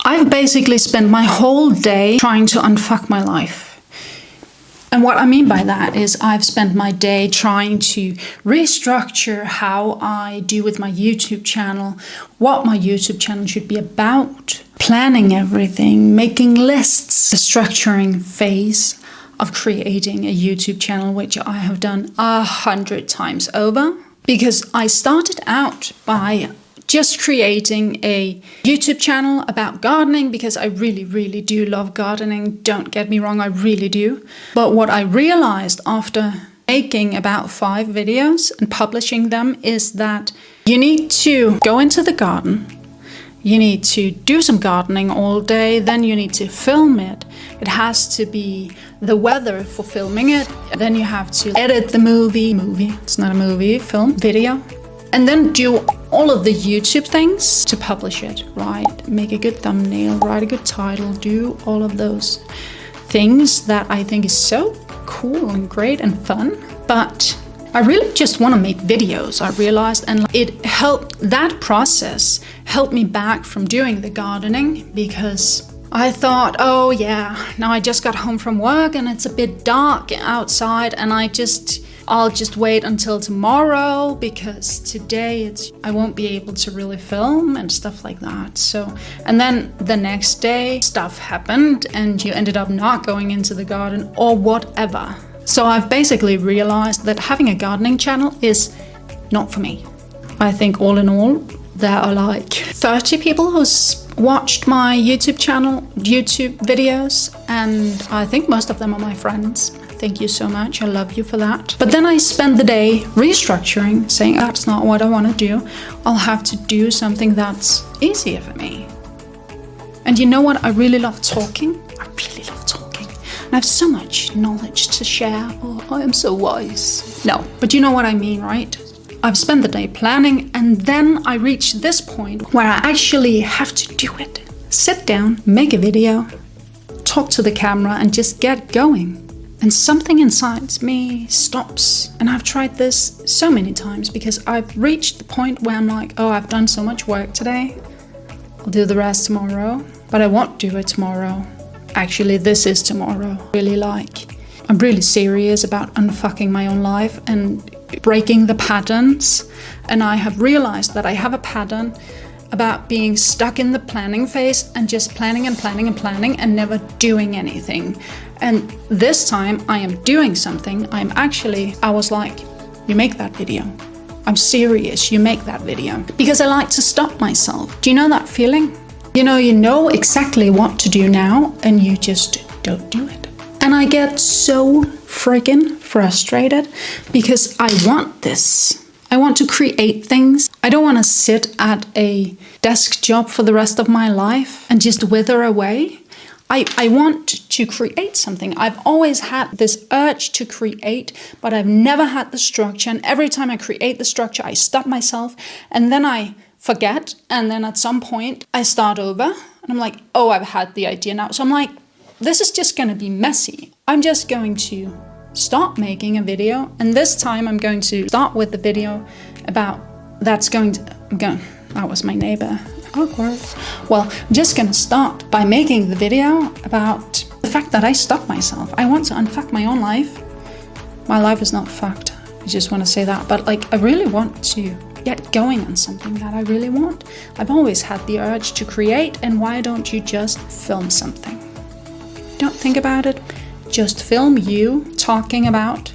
I've basically spent my whole day trying to unfuck my life. And what I mean by that is I've spent my day trying to restructure how I do with my YouTube channel, what my YouTube channel should be about, planning everything, making lists, the structuring phase of creating a YouTube channel, which I have done 100 times over. Because I started out by just creating a YouTube channel about gardening because I really, really do love gardening. Don't get me wrong, I really do. But what I realized after making about 5 videos and publishing them is that you need to go into the garden. You need to do some gardening all day, then you need to film it. It has to be the weather for filming it. Then you have to edit the movie, it's not a movie, film, video. And then do all of the YouTube things to publish it, right? Make a good thumbnail, write a good title, do all of those things that I think is so cool and great and fun. But I really just want to make videos, I realized, and it helped, that process helped me back from doing the gardening because I thought, oh yeah, now I just got home from work and it's a bit dark outside and I'll just wait until tomorrow because today I won't be able to really film and stuff like that. So, and then the next day stuff happened and you ended up not going into the garden or whatever. So I've basically realized that having a gardening channel is not for me. I think all in all, there are like 30 people who's watched my YouTube videos, and I think most of them are my friends. Thank you so much, I love you for that. But then I spend the day restructuring, saying that's not what I want to do. I'll have to do something that's easier for me. And you know what? I really love talking. I really love talking. And I have so much knowledge to share. Oh, I am so wise. No, but you know what I mean, right? I've spent the day planning and then I reach this point where I actually have to do it. Sit down, make a video, talk to the camera and just get going. And something inside me stops. And I've tried this so many times because I've reached the point where I'm like, oh, I've done so much work today. I'll do the rest tomorrow, but I won't do it tomorrow. Actually, this is tomorrow. I'm really serious about unfucking my own life and breaking the patterns. And I have realized that I have a pattern about being stuck in the planning phase and just planning and planning and planning and never doing anything. And this time I am doing something. I was like, you make that video. I'm serious, you make that video. Because I like to stop myself. Do you know that feeling? You know exactly what to do now and you just don't do it. And I get so freaking frustrated because I want this. I want to create things. I don't want to sit at a desk job for the rest of my life and just wither away. I want to create something. I've always had this urge to create, but I've never had the structure. And every time I create the structure, I stop myself and then I forget. And then at some point I start over and I'm like, oh, I've had the idea now. So I'm like, this is just going to be messy. I'm just going to start making a video. And this time I'm going to start with the video about that was my neighbor. Awkward. Well, I'm just gonna start by making the video about the fact that I stopped myself. I want to unfuck my own life. My life is not fucked. I just want to say that. But I really want to get going on something that I really want. I've always had the urge to create, and why don't you just film something? Don't think about it. Just film you talking about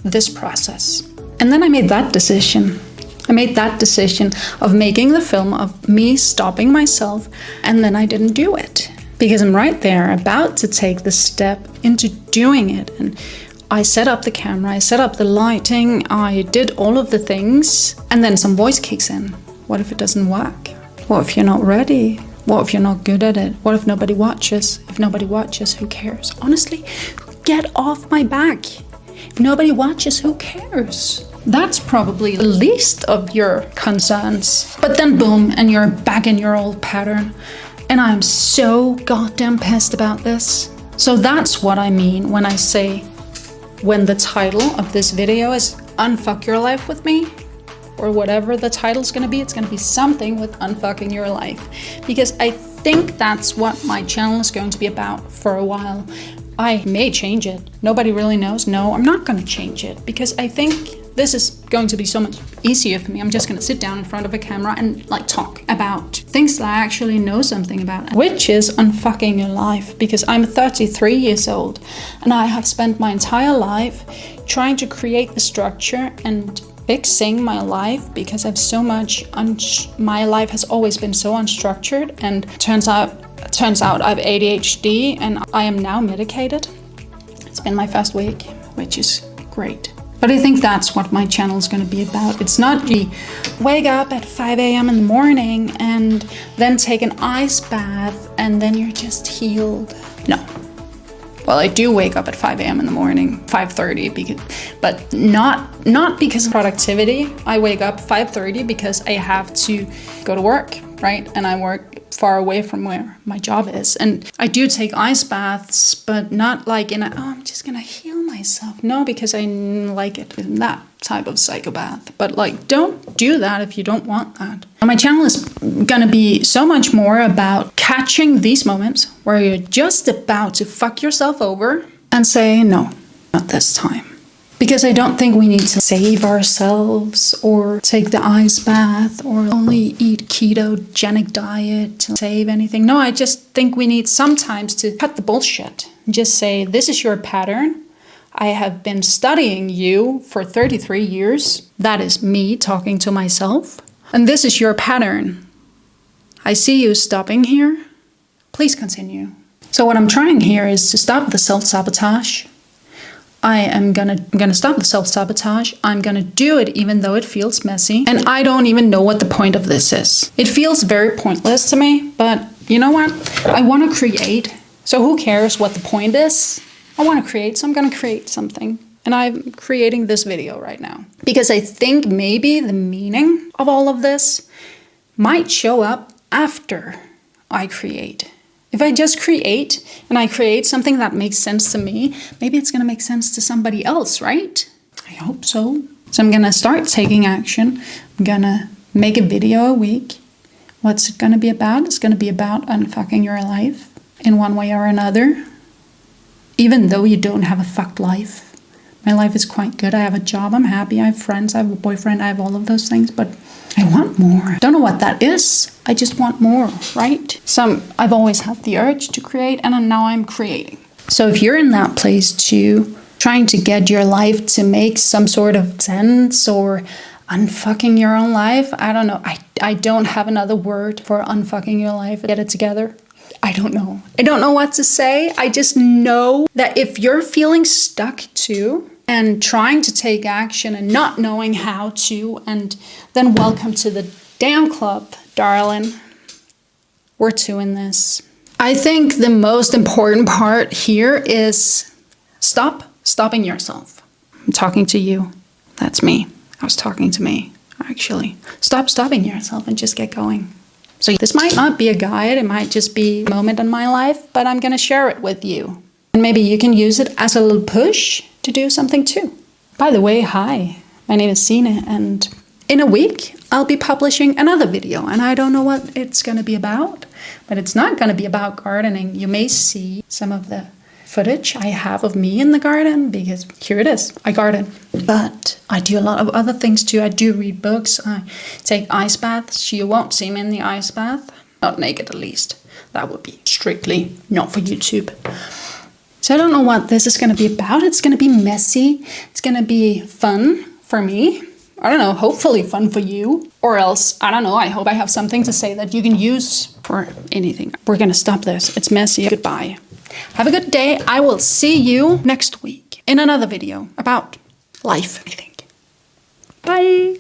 this process. And then I made that decision. I made that decision of making the film of me stopping myself, and then I didn't do it because I'm right there about to take the step into doing it. And I set up the camera, I set up the lighting, I did all of the things, and then some voice kicks in. What if it doesn't work? What if you're not ready? What if you're not good at it? What if nobody watches? If nobody watches, who cares? Honestly, get off my back. If nobody watches, who cares? That's probably the least of your concerns. But then boom, and you're back in your old pattern. And I'm so goddamn pissed about this. So that's what I mean when I say, when the title of this video is Unfuck Your Life with Me, or whatever the title's gonna be. It's gonna be something with unfucking your life, because I think that's what my channel is going to be about for a while. I may change it. Nobody really knows. No, I'm not gonna change it, because I think this is going to be so much easier for me. I'm just gonna sit down in front of a camera and like talk about things that I actually know something about, which is unfucking your life. Because I'm 33 years old and I have spent my entire life trying to create the structure and fixing my life, because I've so much, my life has always been so unstructured, and turns out I have ADHD and I am now medicated. It's been my first week, which is great. But I think that's what my channel is going to be about. It's not you wake up at 5 a.m. in the morning and then take an ice bath and then you're just healed. No. Well, I do wake up at 5 a.m. in the morning, 5:30, but not because of productivity. I wake up 5:30 because I have to go to work, right? And I work far away from where my job is. And I do take ice baths, but not like I'm just gonna heal myself. No, because I like it in that type of psychopath. But like, don't do that if you don't want that. And my channel is gonna be so much more about catching these moments where you're just about to fuck yourself over and say, no, not this time. Because I don't think we need to save ourselves or take the ice bath or only eat ketogenic diet to save anything. No, I just think we need sometimes to cut the bullshit and just say, this is your pattern. I have been studying you for 33 years. That is me talking to myself. And this is your pattern. I see you stopping here. Please continue. So what I'm trying here is to stop the self-sabotage. I am gonna stop the self-sabotage. I'm gonna do it even though it feels messy. And I don't even know what the point of this is. It feels very pointless to me, but you know what? I wanna create. So who cares what the point is? I wanna create, so I'm gonna create something. And I'm creating this video right now. Because I think maybe the meaning of all of this might show up after I create. If I just create, and I create something that makes sense to me, maybe it's gonna make sense to somebody else, right? I hope so. So I'm gonna start taking action. I'm gonna make a video a week. What's it gonna be about? It's gonna be about unfucking your life in one way or another. Even though you don't have a fucked life. My life is quite good. I have a job, I'm happy, I have friends, I have a boyfriend, I have all of those things, but I want more. Don't know what that is. I just want more, right? So I've always had the urge to create, and now I'm creating. So if you're in that place too, trying to get your life to make some sort of sense or unfucking your own life, I don't know. I don't have another word for unfucking your life. Get it together. I don't know. I don't know what to say. I just know that if you're feeling stuck too, and trying to take action and not knowing how to, and then welcome to the damn club, darling. We're doing this. I think the most important part here is stopping yourself. I'm talking to you. That's me. I was talking to me, actually. Stop stopping yourself and just get going. So this might not be a guide. It might just be a moment in my life, but I'm going to share it with you. And maybe you can use it as a little push to do something too. By the way, hi, my name is Sine, and in a week I'll be publishing another video, and I don't know what it's going to be about, but it's not going to be about gardening. You may see some of the footage I have of me in the garden, because here it is, I garden. But I do a lot of other things too. I do read books, I take ice baths. You won't see me in the ice bath, not naked at least. That would be strictly not for YouTube. So I don't know what this is going to be about. It's going to be messy. It's going to be fun for me. I don't know, hopefully fun for you. Or else, I don't know, I hope I have something to say that you can use for anything. We're going to stop this. It's messy. Goodbye. Have a good day. I will see you next week in another video about life, I think. Bye.